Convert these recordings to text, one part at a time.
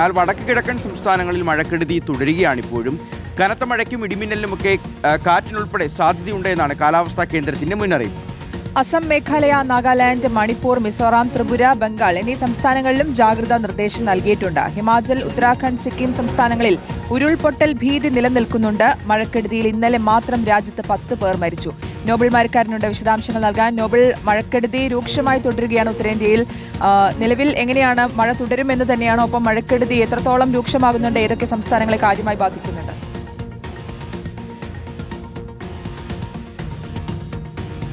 എന്നാൽ വടക്ക് കിഴക്കൻ സംസ്ഥാനങ്ങളിൽ മഴക്കെടുതി തുടരുകയാണിപ്പോഴും. കനത്ത മഴയ്ക്കും ഇടിമിന്നലിനുമൊക്കെ കാറ്റിനുൾപ്പെടെ സാധ്യതയുണ്ട് എന്നാണ് കാലാവസ്ഥാ കേന്ദ്രത്തിന്റെ മുന്നറിയിപ്പ്. അസം, മേഘാലയ, നാഗാലാൻഡ്, മണിപ്പൂർ, മിസോറാം, ത്രിപുര, ബംഗാൾ എന്നീ സംസ്ഥാനങ്ങളിലും ജാഗ്രതാ നിർദ്ദേശം നൽകിയിട്ടുണ്ട്. ഹിമാചൽ, ഉത്തരാഖണ്ഡ്, സിക്കിം സംസ്ഥാനങ്ങളിൽ ഉരുൾപൊട്ടൽ ഭീതി നിലനിൽക്കുന്നുണ്ട്. മഴക്കെടുതിയിൽ ഇന്നലെ മാത്രം രാജ്യത്ത് 10 പേർ മരിച്ചു. നോബൽ മരക്കാരനുണ്ട് വിശദാംശങ്ങൾ നൽകാൻ. നോബൽ, മഴക്കെടുതി രൂക്ഷമായി തുടരുകയാണ് ഉത്തരേന്ത്യയിൽ. നിലവിൽ എങ്ങനെയാണ് മഴ തുടരുമെന്ന് തന്നെയാണോ? ഒപ്പം മഴക്കെടുതി എത്രത്തോളം രൂക്ഷമാകുന്നുണ്ട്? ഏതൊക്കെ സംസ്ഥാനങ്ങളെ കാര്യമായി ബാധിക്കുന്നുണ്ട്?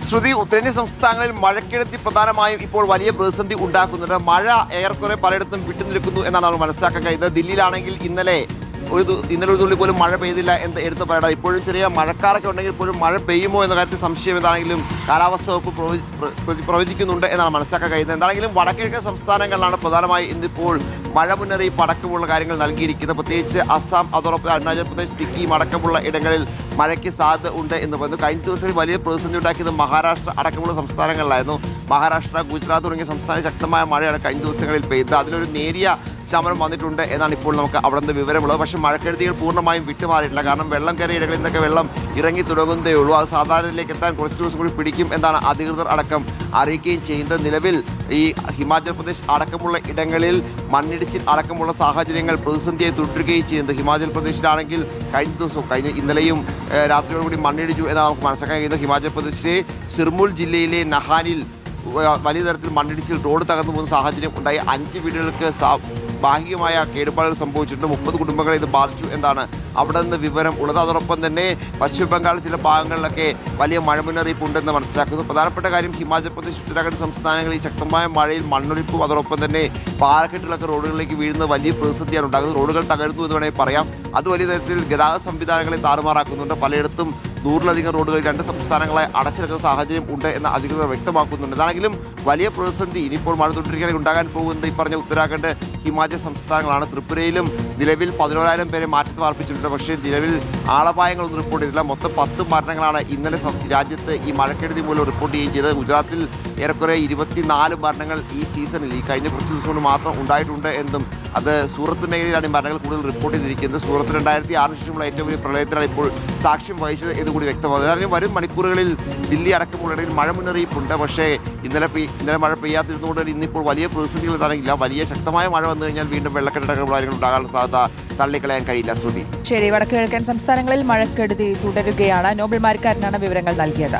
ശ്രുതി, ഉത്തരേന്ത്യൻ സംസ്ഥാനങ്ങളിൽ മഴക്കെടുതി പ്രധാനമായും ഇപ്പോൾ വലിയ പ്രതിസന്ധി ഉണ്ടാക്കുന്നുണ്ട്. മഴ ഏറെക്കുറെ പലയിടത്തും വിട്ടുനിൽക്കുന്നു എന്നാണ് നമ്മൾ മനസ്സിലാക്കാൻ കഴിയുന്നത്. ദില്ലിയിലാണെങ്കിൽ ഇന്നലെ ഒരു തുള്ളി പോലും മഴ പെയ്തില്ല എന്ന് എടുത്തു പറയണം. ഇപ്പോഴും ചെറിയ മഴക്കാരൊക്കെ ഉണ്ടെങ്കിൽ പോലും മഴ പെയ്യുമോ എന്ന കാര്യത്തിൽ സംശയം എന്താണെങ്കിലും കാലാവസ്ഥാ വകുപ്പ് പ്രവചിക്കുന്നുണ്ട് എന്നാണ് മനസ്സിലാക്കാൻ കഴിയുന്നത്. എന്താണെങ്കിലും വടക്കിഴക്കൻ സംസ്ഥാനങ്ങളിലാണ് പ്രധാനമായി ഇന്നിപ്പോൾ മഴ മുന്നറിയിപ്പ് അടക്കമുള്ള കാര്യങ്ങൾ നൽകിയിരിക്കുന്നത്. പ്രത്യേകിച്ച് അസം, അതോടൊപ്പം അരുണാചൽ പ്രദേശ്, സിക്കിം അടക്കമുള്ള ഇടങ്ങളിൽ മഴയ്ക്ക് സാധ്യത ഉണ്ട് എന്ന് പറയുന്നു. കഴിഞ്ഞ ദിവസങ്ങളിൽ വലിയ പ്രതിസന്ധി ഉണ്ടാക്കിയത് മഹാരാഷ്ട്ര അടക്കമുള്ള സംസ്ഥാനങ്ങളിലായിരുന്നു. മഹാരാഷ്ട്ര, ഗുജറാത്ത് തുടങ്ങിയ സംസ്ഥാനങ്ങളിൽ ശക്തമായ മഴയാണ് കഴിഞ്ഞ ദിവസങ്ങളിൽ പെയ്തത്. അതിലൊരു നേരിയ ശമനം വന്നിട്ടുണ്ട് എന്നാണ് ഇപ്പോൾ നമുക്ക് അവിടെ നിന്ന് വിവരമുള്ളത്. പക്ഷേ മഴക്കെടുതികൾ പൂർണ്ണമായും വിട്ടുമാറിയിട്ടില്ല. കാരണം വെള്ളം കയറിയ ഇടങ്ങളിൽ നിന്നൊക്കെ വെള്ളം ഇറങ്ങി തുടങ്ങുന്നതേ ഉള്ളൂ. അത് സാധാരണയിലേക്ക് എത്താൻ കുറച്ച് ദിവസം കൂടി പിടിക്കും എന്നാണ് അധികൃതർ അടക്കം അറിയിക്കുകയും ചെയ്യുന്നത്. നിലവിൽ ഈ ഹിമാചൽ പ്രദേശ് അടക്കമുള്ള ഇടങ്ങളിൽ മണ്ണിടിച്ചിൽ അടക്കമുള്ള സാഹചര്യങ്ങൾ പ്രതിസന്ധിയായി തുടരുകയും ചെയ്യുന്നത്. ഹിമാചൽ പ്രദേശിലാണെങ്കിൽ കഴിഞ്ഞ ഇന്നലെയും രാത്രിയോടുകൂടി മണ്ണിടിച്ചു എന്നാണ് നമുക്ക് മനസ്സിലാക്കാൻ കഴിയുന്നത്. ഹിമാചൽ പ്രദേശിലെ സിർമുൽ ജില്ലയിലെ നഹാനിൽ വലിയ തരത്തിൽ മണ്ണിടിച്ചിൽ റോഡ് തകർന്നു പോകുന്ന സാഹചര്യം ഉണ്ടായി. 5 വീടുകൾക്ക് ഭാഗികമായ കേടുപാടുകൾ സംഭവിച്ചിട്ടുണ്ട്. 30 കുടുംബങ്ങളെ ഇത് ബാധിച്ചു എന്നാണ് അവിടെ നിന്ന് വിവരം ഉള്ളത്. അതോടൊപ്പം തന്നെ പശ്ചിമ ബംഗാൾ ചില ഭാഗങ്ങളിലൊക്കെ വലിയ മഴ മുന്നറിയിപ്പ് ഉണ്ടെന്ന് മനസ്സിലാക്കുന്നു. പ്രധാനപ്പെട്ട കാര്യം ഹിമാചൽ പ്രദേശ്, ഉത്തരാഖണ്ഡ് സംസ്ഥാനങ്ങളിൽ ശക്തമായ മഴയിൽ മണ്ണൊലിപ്പും അതോടൊപ്പം തന്നെ പാറക്കെട്ടിലൊക്കെ റോഡുകളിലേക്ക് വീഴുന്ന വലിയ പ്രതിസന്ധിയാണ് ഉണ്ടാകുന്നത്. റോഡുകൾ തകരുന്നു എന്ന് വേണമെങ്കിൽ പറയാം. അത് വലിയ തരത്തിൽ ഗതാഗത സംവിധാനങ്ങളെ താറുമാറാക്കുന്നുണ്ട്. പലയിടത്തും 100-ലധികം റോഡുകൾ 2 സംസ്ഥാനങ്ങളെ അടച്ചിറക്കുന്ന സാഹചര്യം ഉണ്ട് എന്ന് അധികൃതർ വ്യക്തമാക്കുന്നുണ്ട്. എന്താണെങ്കിലും വലിയ പ്രതിസന്ധി ഇനിയിപ്പോൾ മഴ തുടരുകയാണെങ്കിൽ ഉണ്ടാകാൻ പോകുന്നത് ഈ പറഞ്ഞ ഉത്തരാഖണ്ഡ്, ഹിമാചൽ സംസ്ഥാനങ്ങളാണ്. ത്രിപുരയിലും നിലവിൽ 11,000 പേരെ മാറ്റി പാർപ്പിച്ചിട്ടുണ്ട്. പക്ഷേ നിലവിൽ ആളപായങ്ങളൊന്നും റിപ്പോർട്ട് ചെയ്തില്ല. മൊത്തം 10 മരണങ്ങളാണ് ഇന്നലെ രാജ്യത്ത് ഈ മഴക്കെടുതി മൂലം റിപ്പോർട്ട് ചെയ്യുകയും ചെയ്തത്. ഗുജറാത്തിൽ ഏറെക്കുറെ 24 മരണങ്ങൾ ഈ സീസണിൽ ഈ കഴിഞ്ഞ കുറച്ച് ദിവസം കൊണ്ട് മാത്രം ഉണ്ടായിട്ടുണ്ട് എന്നും അത് സൂറത്ത് മേഖലയിലാണ് ഈ മരണങ്ങൾ കൂടുതൽ റിപ്പോർട്ട് ചെയ്തിരിക്കുന്നത്. സൂറത്ത് 2006 ശേഷമുള്ള ഏറ്റവും വലിയ പ്രളയത്തിലാണ് ഇപ്പോൾ സാക്ഷ്യം വഹിച്ചത് എന്ന് കൂടി വ്യക്തമാകുന്നത്. കാരണം വരും മണിക്കൂറുകളിൽ ദില്ലി അടക്കമുള്ള ഇടയിൽ മഴ മുന്നറിയിപ്പുണ്ട്. പക്ഷേ ഇന്നലെ മഴ പെയ്യാതിരുന്നുകൊണ്ട് ഇന്നിപ്പോൾ വലിയ പ്രതിസന്ധികൾ ഇതാണെങ്കില്ല. വലിയ ശക്തമായ മഴ വന്നു കഴിഞ്ഞാൽ വീണ്ടും വെള്ളക്കെട്ടടക്കമുള്ള കാര്യങ്ങൾ ഉണ്ടാകാനുള്ള സാധ്യത തള്ളിക്കളയാൻ കഴിയില്ല. ശ്രുതി, ശരി. വടക്ക് കിഴക്കൻ സംസ്ഥാനങ്ങളിൽ മഴക്കെടുതി തുടരുകയാണ്. നോബൽ മരക്കാരനാണ് വിവരങ്ങൾ നൽകിയത്.